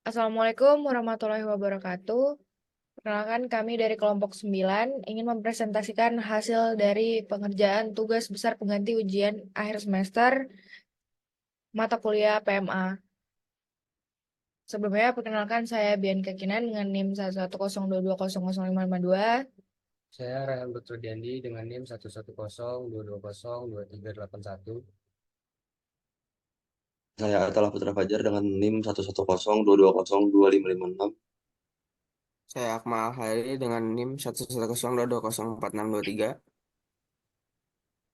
Assalamualaikum warahmatullahi wabarakatuh. Perkenalkan kami dari kelompok 9 ingin mempresentasikan hasil dari pengerjaan tugas besar pengganti ujian akhir semester mata kuliah PMA. Sebelumnya perkenalkan saya Bianca Kinan dengan NIM 11022000552. Saya Rayhan Putrodiandi dengan NIM 11022022381. Saya Atal Putra Fajar dengan NIM 11022022556. Saya Akmal Hairi dengan NIM 11022204623.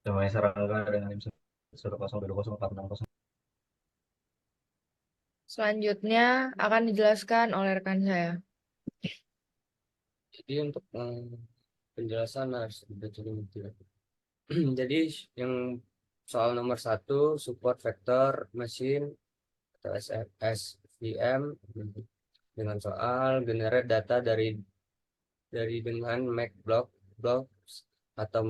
Damai Sarangga dengan NIM 1020460. Selanjutnya akan dijelaskan oleh rekan saya. Jadi untuk penjelasan harus dibacaan gitu. Jadi yang soal nomor 1 support vector machine atau SVM dengan soal generate data dari dengan blocks atau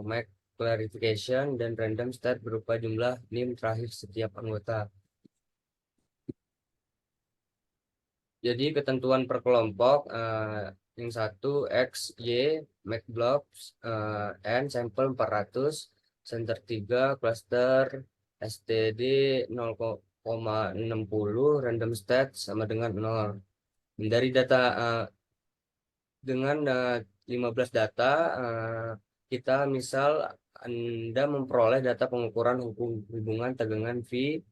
Mac clarification dan random state berupa jumlah NIM terakhir setiap anggota. Jadi ketentuan per kelompok yang satu X, Y, Mac blocks, N sampel 400, center 3, cluster STD 0,60, random state sama dengan 0. Dari data dengan 15 data kita misal Anda memperoleh data pengukuran hubungan tegangan V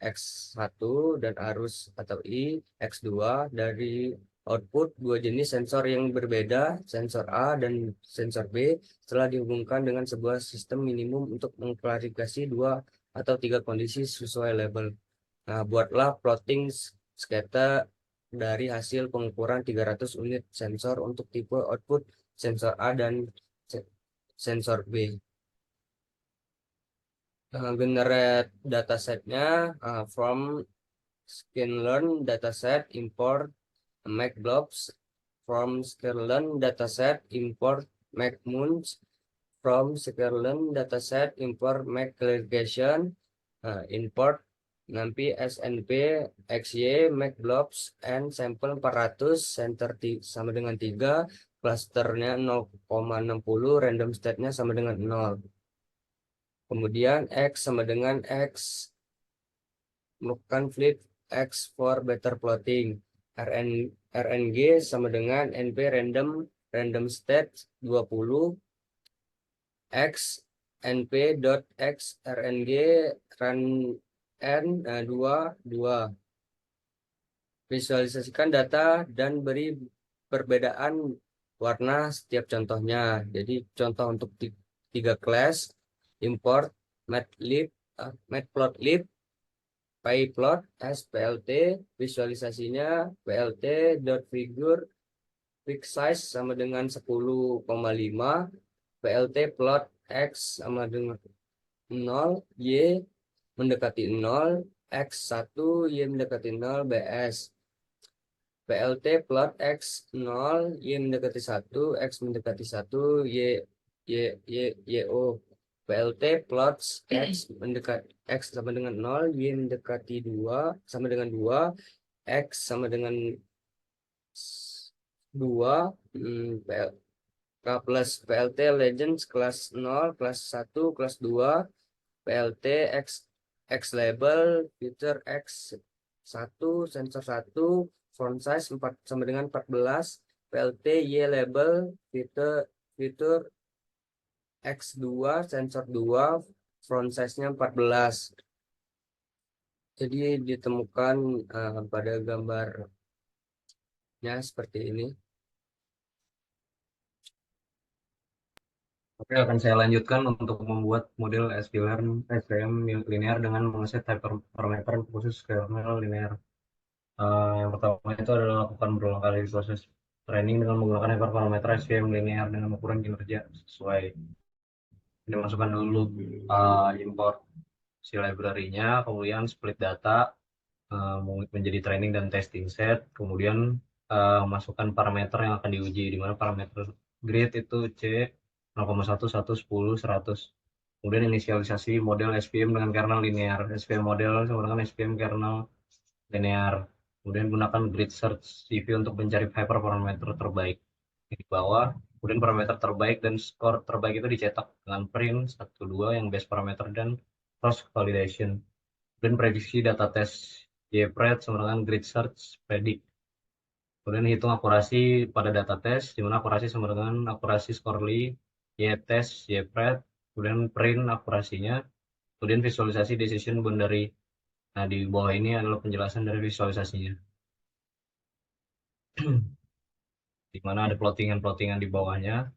X1 dan arus atau I X2 dari output dua jenis sensor yang berbeda, sensor A dan sensor B, setelah dihubungkan dengan sebuah sistem minimum untuk mengklarifikasi dua atau tiga kondisi sesuai label. Nah, buatlah plotting scatter dari hasil pengukuran 300 unit sensor untuk tipe output sensor A dan sensor B. Generate datasetnya from sklearn dataset import Mac blobs, from sklearn dataset import Mac moons, from sklearn dataset import Mac clarification, import nanti SNP XY Mac blobs and sample 400 center sama dengan 3, clusternya 0,60, random state-nya sama dengan 0. Kemudian X sama dengan X, melakukan flip X for better plotting. RNG sama dengan NP random state 20 X NP dot X RNG run N 2. Visualisasikan data dan beri perbedaan warna setiap contohnya. Jadi contoh untuk 3 kelas import matplotlib pyplot as plt, visualisasinya plt dot figure fixed size sama dengan 10,5, plt plot x sama dengan 0, y mendekati 0, x1 y mendekati 0 bs, plt plot x 0 y mendekati 1, x mendekati 1, yo. PLT plots X mendekat X sama dengan 0, Y mendekati 2 sama dengan 2, X sama dengan 2, K plus PLT Legends kelas 0, kelas 1, kelas 2, PLT X label, feature X 1, sensor 1, font size 4 sama dengan 14, PLT Y label, fitur X2, sensor 2, front size-nya 14. Jadi ditemukan pada gambarnya seperti ini. Oke, akan saya lanjutkan untuk membuat model SVM linear dengan mengeset type parameter khusus kernel linear. Yang pertama itu adalah lakukan berulang kali proses training dengan menggunakan hyperparameter SVM linear dengan ukuran kinerja sesuai. Ini masukkan dulu import si library-nya, kemudian split data menjadi training dan testing set, kemudian masukkan parameter yang akan diuji, di mana parameter grid itu C 0,1, 1, 10, 100. Kemudian inisialisasi model SVM dengan kernel linear. SVM model sama dengan SVM kernel linear. Kemudian gunakan grid search CV untuk mencari hyperparameter terbaik di bawah. Kemudian parameter terbaik dan skor terbaik itu dicetak dengan print 1, 2 yang base parameter dan cross validation. Kemudian prediksi data test JPRED sama dengan grid search predict. Kemudian hitung akurasi pada data test, di mana akurasi sama dengan akurasi Scorely, Y-test, Y-pred, kemudian print akurasinya, kemudian visualisasi decision boundary. Nah, di bawah ini adalah penjelasan dari visualisasinya, di mana ada plottingan-plottingan di bawahnya.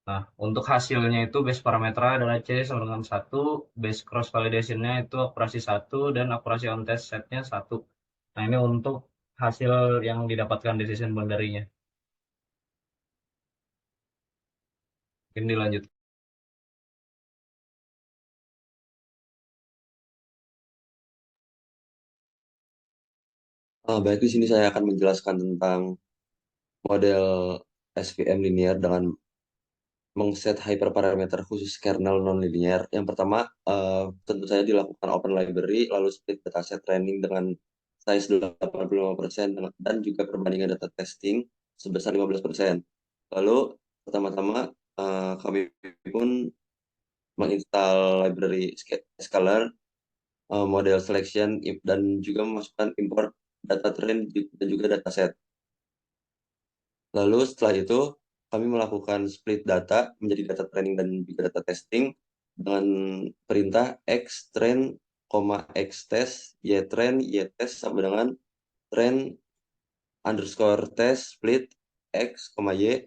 Nah, untuk hasilnya itu base parameter adalah C sama dengan 1, base cross validation-nya itu akurasi 1, dan akurasi on test set-nya 1. Nah, ini untuk hasil yang didapatkan decision boundary-nya. Mungkin dilanjut. Baik, di sini saya akan menjelaskan tentang model SVM linear dengan mengset hyperparameter khusus kernel non-linear. Yang pertama, tentu saja dilakukan open library, lalu split dataset training dengan size 85% dan juga perbandingan data testing sebesar 15%. Lalu, pertama-tama kami pun menginstal library scalar, model selection, dan juga memasukkan import data train dan juga dataset. Lalu setelah itu kami melakukan split data menjadi data training dan juga data testing dengan perintah x train, x test, y train, y test sama dengan train underscore test split x, y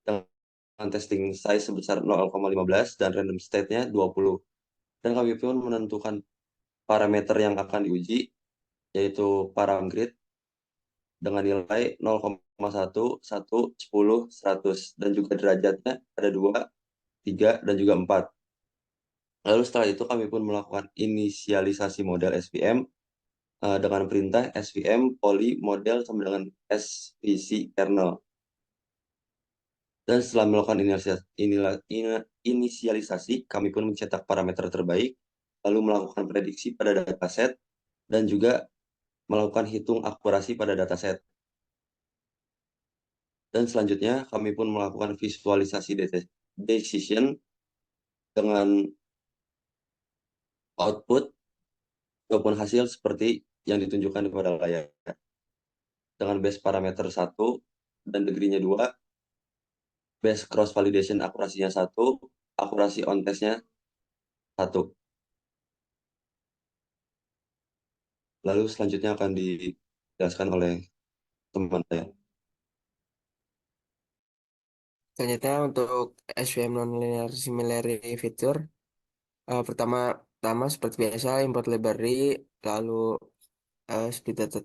dengan testing size sebesar 0,15 dan random state-nya 20. Dan kami pun menentukan parameter yang akan diuji, yaitu param-grid dengan nilai 0,1, 1, 10, 100, dan juga derajatnya ada 2, 3, dan juga 4. Lalu setelah itu kami pun melakukan inisialisasi model SVM dengan perintah SVM poly model sama dengan SVC kernel. Dan setelah melakukan inisialisasi, kami pun mencetak parameter terbaik, lalu melakukan prediksi pada dataset, dan juga melakukan hitung akurasi pada dataset. Dan selanjutnya kami pun melakukan visualisasi decision dengan output maupun hasil seperti yang ditunjukkan di pada layar. Dengan base parameter 1 dan degree-nya 2, base cross validation akurasinya 1, akurasi on test-nya 1. Lalu selanjutnya akan dijelaskan oleh teman saya. Selanjutnya untuk SVM non-linear similarity feature, pertama seperti biasa import library, lalu split data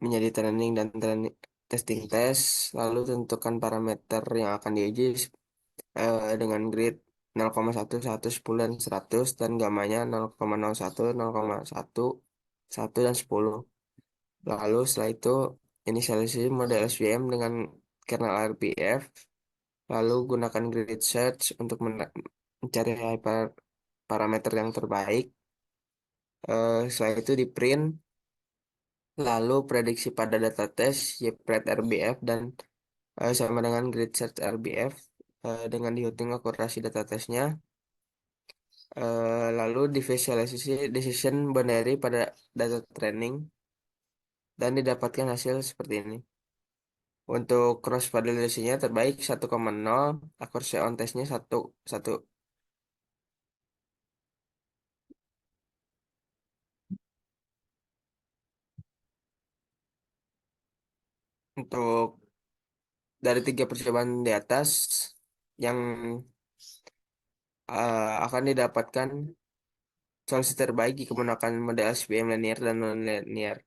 menjadi training dan testing test, lalu tentukan parameter yang akan diuji dengan grid 0,1, 1, 10, dan 100, dan gamanya 0,01, 0,1, 1, dan 10. Lalu setelah itu inisialisasi model SVM dengan kernel RPF, lalu gunakan grid search untuk mencari parameter yang terbaik. Setelah itu di print, lalu prediksi pada data test YPRED RBF dan sama dengan grid search RBF dengan dihitung akurasi data testnya. Lalu divisualisasi decision binary pada data training dan didapatkan hasil seperti ini. Untuk cross validation-nya terbaik 1,0, akurasi on test-nya 1, 1. Untuk dari 3 percobaan di atas yang akan didapatkan solusi terbaik jika menggunakan model SVM linear dan non-linear.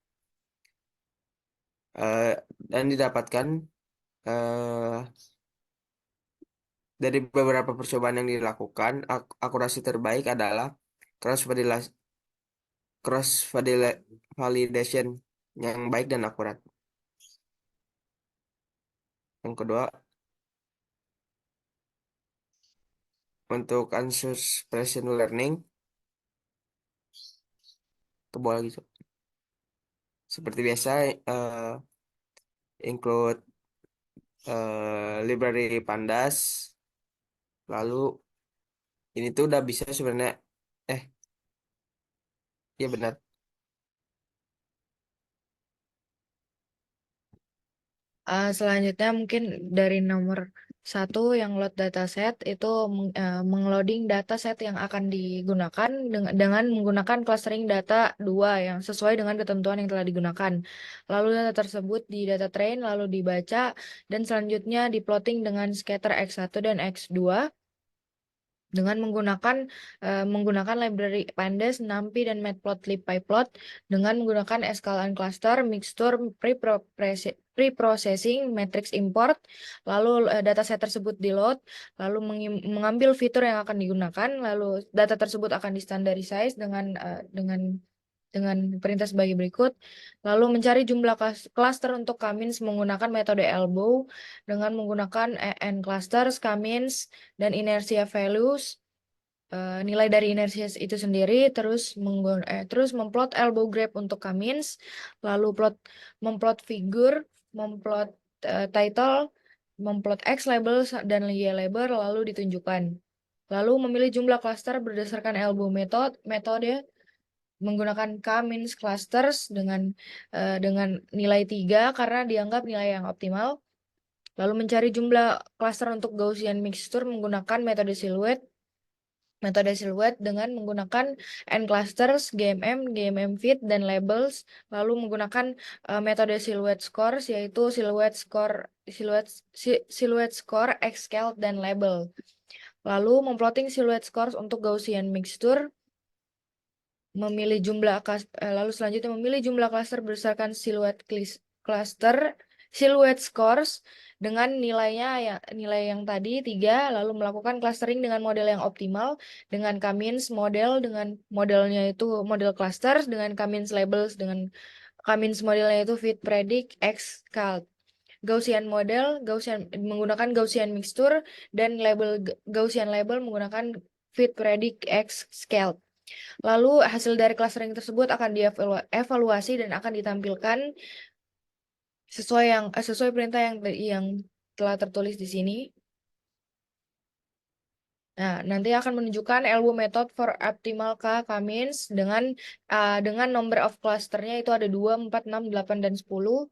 Dan didapatkan eh, dari beberapa percobaan yang dilakukan, akurasi terbaik adalah validation yang baik dan akurat. Yang kedua, untuk unsupervised learning ke bawah lagi Cok. Seperti biasa include library Pandas. Lalu ini tuh udah bisa sebenarnya. Iya benar. Selanjutnya mungkin dari nomor 1 yang load dataset itu mengloading dataset yang akan digunakan dengan menggunakan clustering data 2 yang sesuai dengan ketentuan yang telah digunakan. Lalu data tersebut di data train lalu dibaca dan selanjutnya diplotting dengan scatter X1 dan X2 dengan menggunakan library pandas, numpy, dan matplotlib pyplot dengan menggunakan sklan cluster, mixture, preprocessing, matrix import, lalu dataset tersebut di load, lalu mengambil fitur yang akan digunakan, lalu data tersebut akan di-standardize dengan perintah sebagai berikut, lalu mencari jumlah cluster untuk Kamins menggunakan metode elbow dengan menggunakan n clusters, Kamins, dan inertia values, nilai dari inersia itu sendiri, terus memplot elbow graph untuk Kamins, lalu memplot figur, memplot title, memplot X label dan Y label, lalu ditunjukkan. Lalu memilih jumlah cluster berdasarkan elbow metode menggunakan K-means clusters dengan nilai 3 karena dianggap nilai yang optimal. Lalu mencari jumlah cluster untuk Gaussian mixture menggunakan metode silhouette dengan menggunakan n clusters, GMM fit, dan labels. Lalu menggunakan metode silhouette scores yaitu silhouette score, X-scale, dan label. Lalu memplotting silhouette scores untuk Gaussian mixture lalu selanjutnya memilih jumlah cluster berdasarkan silhouette scores dengan nilai yang tadi 3, lalu melakukan clustering dengan model yang optimal dengan Kamins model dengan modelnya itu model clusters dengan Kamins labels dengan Kamins modelnya itu fit, predict, X, calt. Gaussian menggunakan Gaussian mixture dan Gaussian label menggunakan fit, predict, X, scale. Lalu hasil dari clustering tersebut akan dievaluasi dan akan ditampilkan sesuai perintah yang telah tertulis di sini. Nah, nanti akan menunjukkan elbow method for optimal K-Kamins dengan number of clusternya itu ada 2, 4, 6, 8, dan 10.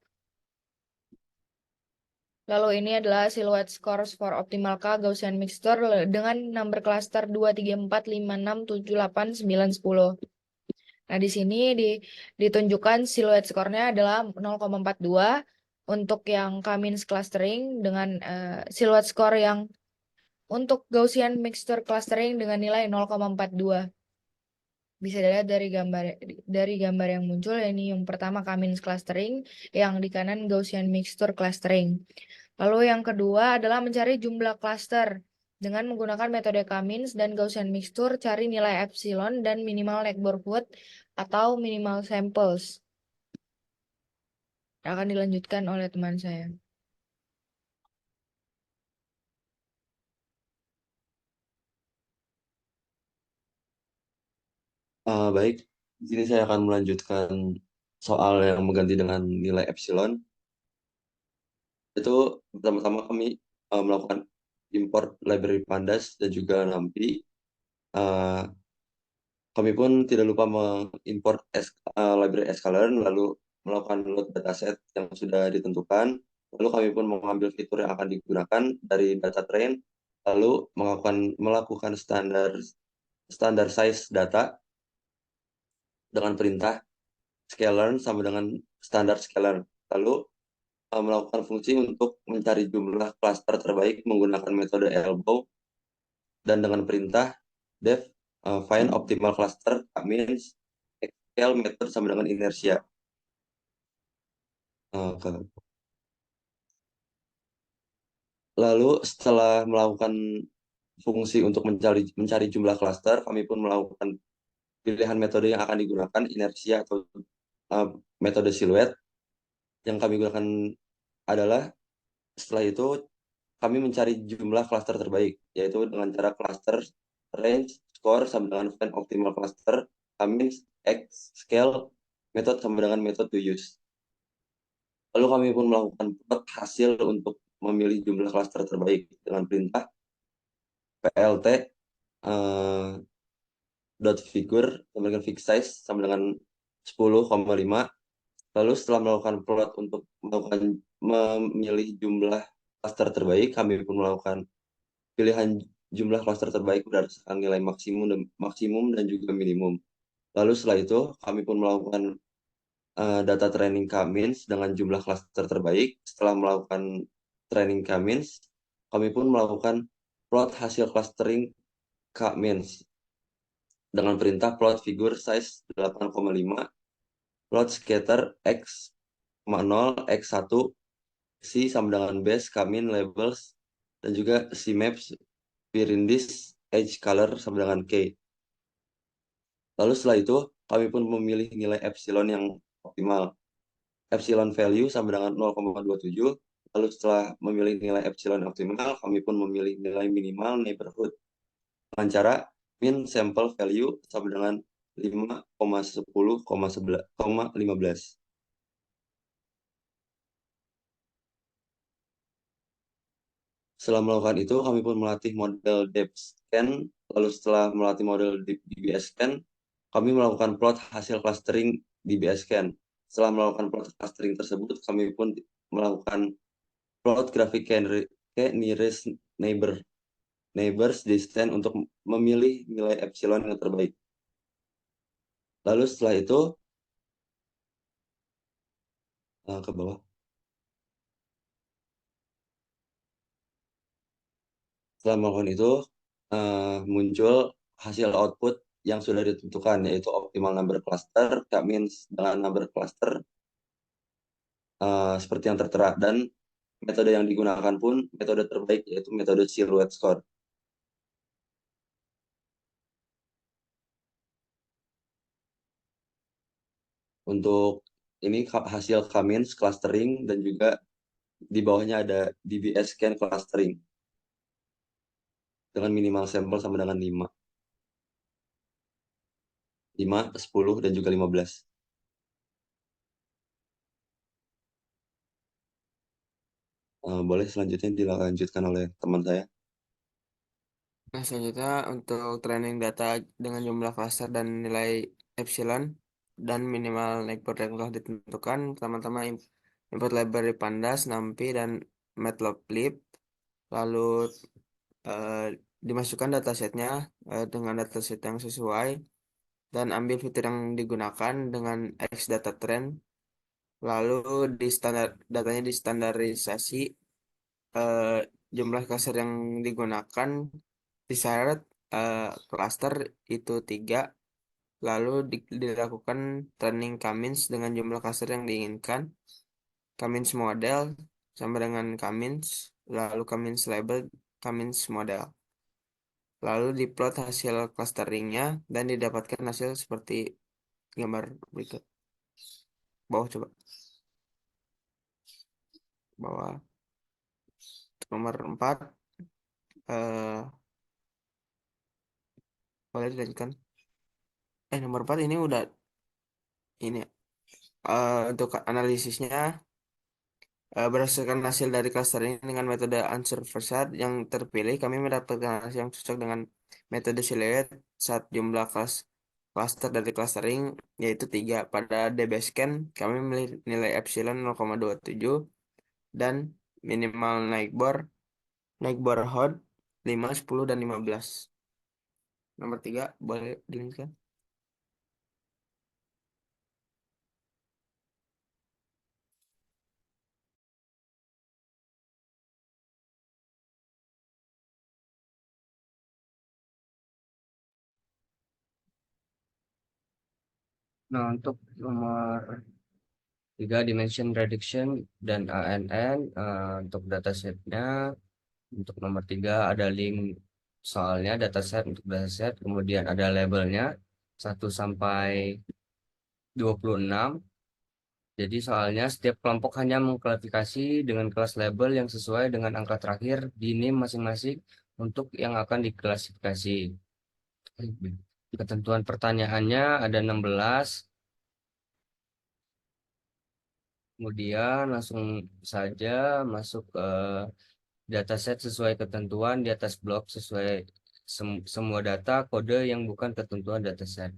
Lalu ini adalah silhouette scores for optimal K Gaussian mixture dengan number cluster 2, 3, 4, 5, 6, 7, 8, 9, 10. Nah, di sini ditunjukkan silhouette score-nya adalah 0,42 untuk yang Kamins clustering dengan silhouette score yang untuk Gaussian mixture clustering dengan nilai 0,42. Bisa dilihat dari gambar yang muncul, ini yang pertama Kamins clustering, yang di kanan Gaussian mixture clustering. Lalu yang kedua adalah mencari jumlah cluster dengan menggunakan metode Kamins dan Gaussian mixture, cari nilai epsilon dan minimal neighborhood atau minimal samples. Akan dilanjutkan oleh teman saya. Baik, di sini saya akan melanjutkan soal yang mengganti dengan nilai epsilon. Itu pertama-tama kami melakukan import library pandas dan juga numpy. Kami pun tidak lupa mengimport library sklearn, lalu melakukan load dataset yang sudah ditentukan. Lalu kami pun mengambil fitur yang akan digunakan dari data train, lalu melakukan standar size data dengan perintah scalearn sama dengan standar scalearn. Lalu melakukan fungsi untuk mencari jumlah cluster terbaik menggunakan metode elbow dan dengan perintah def find optimal cluster means scale method sama dengan inersia. Lalu setelah melakukan fungsi untuk mencari jumlah cluster, kami pun melakukan pilihan metode yang akan digunakan, inersia atau metode silhouette. Yang kami gunakan adalah setelah itu kami mencari jumlah klaster terbaik, yaitu dengan cara cluster, range, score, sama dengan find optimal cluster, kami X, scale, method sama dengan method to use. Lalu kami pun melakukan plot hasil untuk memilih jumlah klaster terbaik dengan perintah plt dot figure sama dengan fixed size sama dengan 10,5. Lalu setelah melakukan plot untuk melakukan memilih jumlah klaster terbaik, kami pun melakukan pilihan jumlah klaster terbaik berdasarkan nilai maksimum dan juga minimum. Lalu setelah itu kami pun melakukan data training K-means dengan jumlah klaster terbaik. Setelah melakukan training K-means, kami pun melakukan plot hasil clustering K-means dengan perintah plot figure size 8,5, plot scatter X, 0, X1, C sama dengan base, K-min, labels, dan juga C-maps, Virindis, edge color sama dengan K. Lalu setelah itu, kami pun memilih nilai epsilon yang optimal. Epsilon value sama dengan 0,27. Lalu setelah memilih nilai epsilon optimal, kami pun memilih nilai minimal neighborhood dengan cara min sample value sama dengan 5,10,15. Setelah melakukan itu, kami pun melatih model depth scan. Lalu setelah melatih model DBS scan, kami melakukan plot hasil clustering DBS scan. Setelah melakukan plot clustering tersebut, kami pun melakukan plot grafik ke nearest neighbors distance untuk memilih nilai epsilon yang terbaik. Lalu setelah itu ke bawah. Setelah melakukan itu muncul hasil output yang sudah ditentukan, yaitu optimal number cluster, that means dengan number cluster seperti yang tertera, dan metode yang digunakan pun metode terbaik, yaitu metode silhouette score. Untuk ini hasil K-means clustering dan juga di bawahnya ada DBS scan clustering dengan minimal sampel sama dengan 5, 10, dan juga 15. Boleh selanjutnya dilanjutkan oleh teman saya. Nah, selanjutnya untuk training data dengan jumlah cluster dan nilai epsilon dan minimal neighbor yang telah ditentukan, pertama-tama import library Pandas, NumPy, dan Matplotlib, lalu dimasukkan datasetnya dengan dataset yang sesuai, dan ambil fitur yang digunakan dengan Xdata Trend, lalu datanya distandarisasi, eh, jumlah cluster yang digunakan disyarat cluster itu 3, lalu dilakukan training K-means dengan jumlah cluster yang diinginkan, K-means model sama dengan K-means, lalu K-means label, K-means model. Lalu diplot hasil clusteringnya dan didapatkan hasil seperti gambar berikut. Bawah coba. Bawah. Nomor 4. Boleh dilanjutkan. Nomor 4 ini udah ini. Untuk analisisnya, berdasarkan hasil dari cluster ini dengan metode unsupervised yang terpilih, kami mendapatkan hasil yang cocok dengan metode silhouette saat jumlah cluster dari clustering yaitu 3. Pada DBScan, kami memilih nilai epsilon 0,27 dan minimal neighborhood 5, 10, dan 15. Nomor 3, boleh dilanjutkan. Nah, untuk nomor 3 dimension reduction dan ANN untuk datasetnya. Untuk nomor 3 ada link soalnya dataset untuk dataset, kemudian ada labelnya 1 sampai 26. Jadi soalnya setiap kelompok hanya mengklasifikasi dengan kelas label yang sesuai dengan angka terakhir di NIM masing-masing untuk yang akan diklasifikasi. Ketentuan pertanyaannya ada 16. Kemudian langsung saja masuk ke dataset sesuai ketentuan di atas blok sesuai semua data kode yang bukan ketentuan dataset.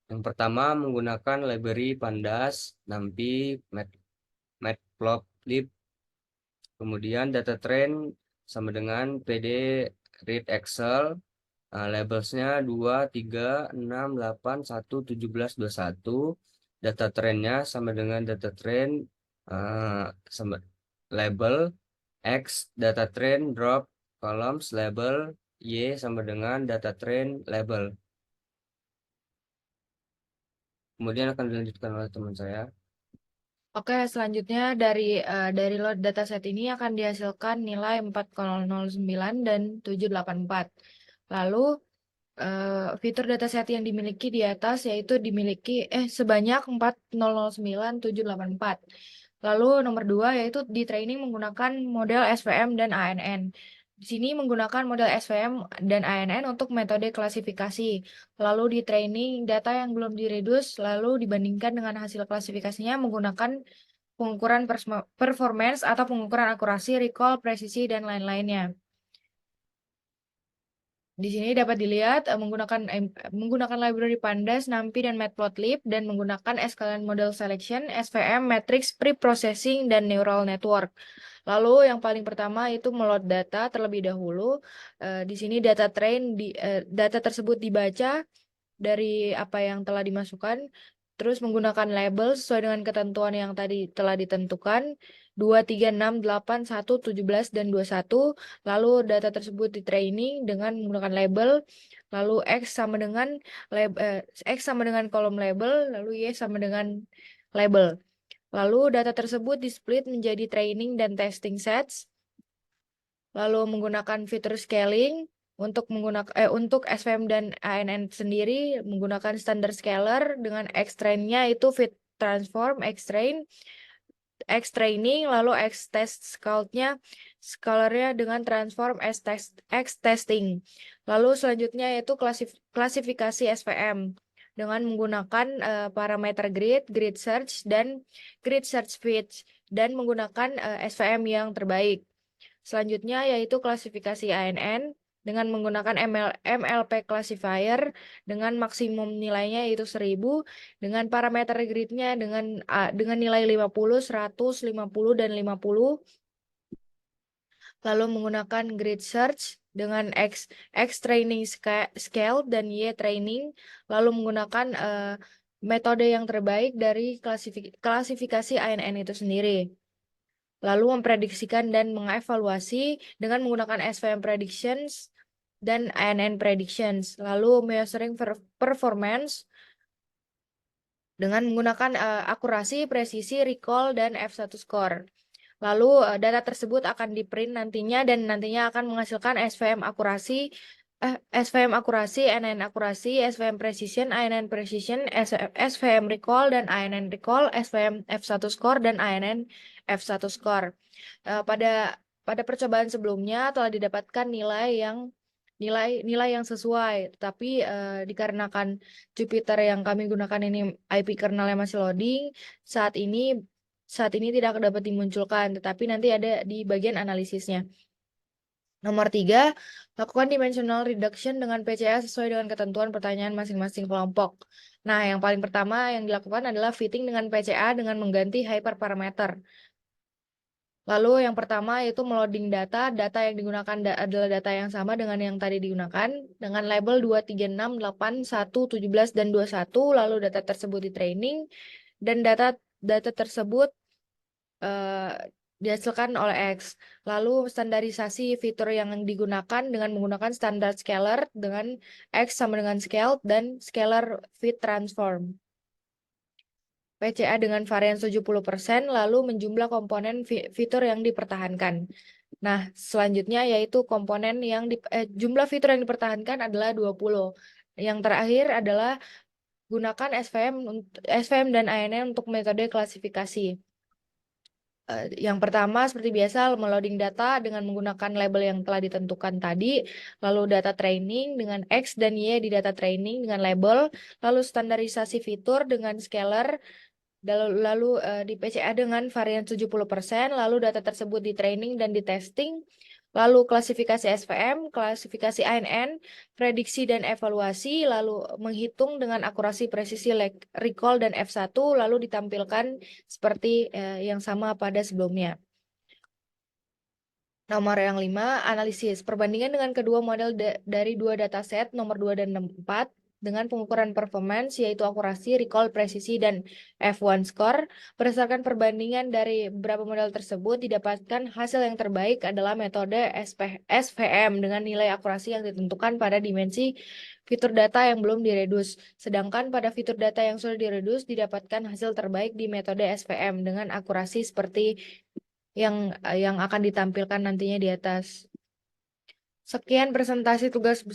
Yang pertama menggunakan library Pandas, NumPy, Matplotlib. Kemudian data trend sama dengan PD read Excel. Labelsnya 2, 3, 6, 8, 1, 17, 21. Data trendnya sama dengan data trend sama label X data trend drop columns label Y sama dengan data trend label. Kemudian akan dilanjutkan oleh teman saya. Oke, selanjutnya dari load dataset ini akan dihasilkan nilai 4,09 dan 784. Lalu fitur dataset yang dimiliki di atas yaitu sebanyak 4,009,784. Lalu nomor 2 yaitu di training menggunakan model SVM dan ANN. Di sini menggunakan model SVM dan ANN untuk metode klasifikasi. Lalu di training data yang belum diredus lalu dibandingkan dengan hasil klasifikasinya menggunakan pengukuran performance atau pengukuran akurasi, recall, presisi, dan lain-lainnya. Di sini dapat dilihat menggunakan library Pandas, NumPy, dan Matplotlib dan menggunakan Scalene Model Selection, SVM, Matrix, Pre-Processing, dan Neural Network. Lalu yang paling pertama itu meload data terlebih dahulu. Di sini data tersebut dibaca dari apa yang telah dimasukkan, terus menggunakan label sesuai dengan ketentuan yang tadi telah ditentukan, 2, 3, 6, 8, 1, 17, dan 21. Lalu data tersebut di training dengan menggunakan label, lalu X sama dengan kolom label, lalu Y sama dengan label. Lalu data tersebut di-split menjadi training dan testing sets. Lalu menggunakan fitur scaling untuk SVM dan ANN sendiri menggunakan standard scaler dengan X train-nya itu fit transform X train, X training, lalu X test scalernya dengan transform X testing. Lalu selanjutnya yaitu klasifikasi SVM dengan menggunakan parameter grid search dan grid search fit dan menggunakan SVM yang terbaik. Selanjutnya yaitu klasifikasi ANN dengan menggunakan MLP classifier dengan maksimum nilainya yaitu 1000 dengan parameter gridnya dengan nilai 50, 100, 50, dan 50. Lalu menggunakan grid search dengan X training scale dan Y training. Lalu menggunakan metode yang terbaik dari klasifikasi ANN itu sendiri. Lalu memprediksikan dan mengevaluasi dengan menggunakan SVM predictions dan ANN predictions. Lalu measuring performance dengan menggunakan akurasi, presisi, recall, dan F1 score. Lalu data tersebut akan di-print nantinya dan nantinya akan menghasilkan SVM akurasi, ANN akurasi, SVM precision, ANN precision, SVM recall dan ANN recall, SVM F1 score dan ANN F1 score. Pada percobaan sebelumnya telah didapatkan nilai yang sesuai, tapi dikarenakan Jupyter yang kami gunakan ini IP kernelnya masih loading, saat ini tidak dapat dimunculkan, tetapi nanti ada di bagian analisisnya. Nomor 3, lakukan dimensional reduction dengan PCA sesuai dengan ketentuan pertanyaan masing-masing kelompok. Nah, yang paling pertama yang dilakukan adalah fitting dengan PCA dengan mengganti hyperparameter. Lalu yang pertama yaitu meloading data yang digunakan adalah data yang sama dengan yang tadi digunakan, dengan label 2, 3, 6, 8, 1, 17, dan 21, lalu data tersebut di training, dan data tersebut dihasilkan oleh X. Lalu standarisasi fitur yang digunakan dengan menggunakan standar scaler dengan X sama dengan scaled dan scalar fit transform. PCA dengan varian 70%, lalu menjumlah komponen fitur yang dipertahankan. Nah, selanjutnya yaitu jumlah fitur yang dipertahankan adalah 20. Yang terakhir adalah gunakan SVM dan ANN untuk metode klasifikasi. Yang pertama, seperti biasa, meloading data dengan menggunakan label yang telah ditentukan tadi, lalu data training dengan X dan Y di data training dengan label, lalu standarisasi fitur dengan scalar, lalu di PCA dengan varian 70%, lalu data tersebut di training dan di testing, lalu klasifikasi SVM, klasifikasi ANN, prediksi dan evaluasi, lalu menghitung dengan akurasi presisi recall dan F1, lalu ditampilkan seperti yang sama pada sebelumnya. Nomor yang 5, analisis. Perbandingan dengan kedua model dari dua dataset, nomor 2 dan 4, dengan pengukuran performance, yaitu akurasi, recall, presisi, dan F1 score. Berdasarkan perbandingan dari beberapa model tersebut, didapatkan hasil yang terbaik adalah metode SVM dengan nilai akurasi yang ditentukan pada dimensi fitur data yang belum diredus. Sedangkan pada fitur data yang sudah diredus, didapatkan hasil terbaik di metode SVM dengan akurasi seperti yang akan ditampilkan nantinya di atas. Sekian presentasi tugas besar